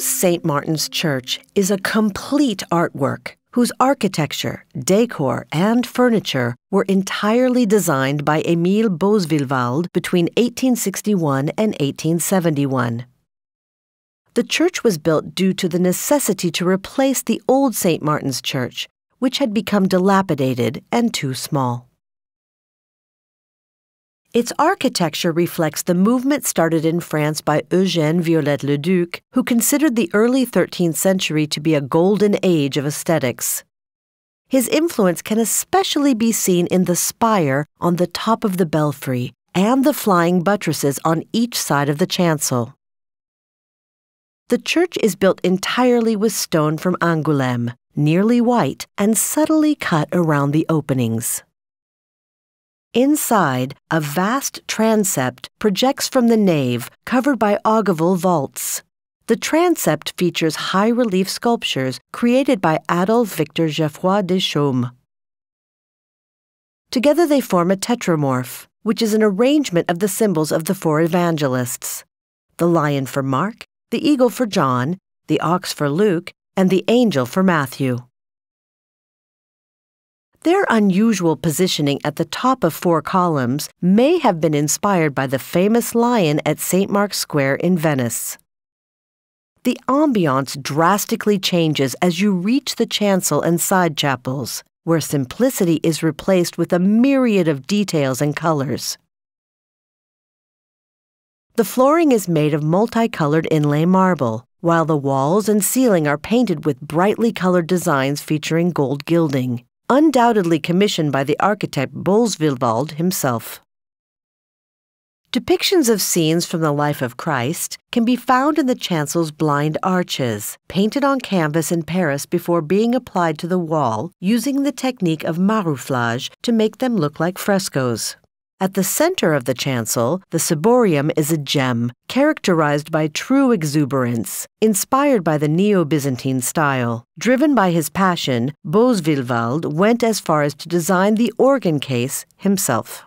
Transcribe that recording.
St. Martin's Church is a complete artwork whose architecture, decor, and furniture were entirely designed by Emile Boeswillwald between 1861 and 1871. The church was built due to the necessity to replace the old St. Martin's Church, which had become dilapidated and too small. Its architecture reflects the movement started in France by Eugène Viollet-le-Duc, who considered the early 13th century to be a golden age of aesthetics. His influence can especially be seen in the spire on the top of the belfry and the flying buttresses on each side of the chancel. The church is built entirely with stone from Angoulême, nearly white and subtly cut around the openings. Inside, a vast transept projects from the nave, covered by ogival vaults. The transept features high-relief sculptures created by Adolphe-Victor Geoffroy-Dechaume. Together they form a tetramorph, which is an arrangement of the symbols of the four evangelists: the lion for Mark, the eagle for John, the ox for Luke, and the angel for Matthew. Their unusual positioning at the top of four columns may have been inspired by the famous lion at St. Mark's Square in Venice. The ambiance drastically changes as you reach the chancel and side chapels, where simplicity is replaced with a myriad of details and colors. The flooring is made of multicolored inlay marble, while the walls and ceiling are painted with brightly colored designs featuring gold gilding, undoubtedly commissioned by the architect Boeswillwald himself. Depictions of scenes from the life of Christ can be found in the chancel's blind arches, painted on canvas in Paris before being applied to the wall using the technique of marouflage to make them look like frescoes. At the center of the chancel, the ciborium is a gem, characterized by true exuberance, inspired by the Neo-Byzantine style. Driven by his passion, Boeswillwald went as far as to design the organ case himself.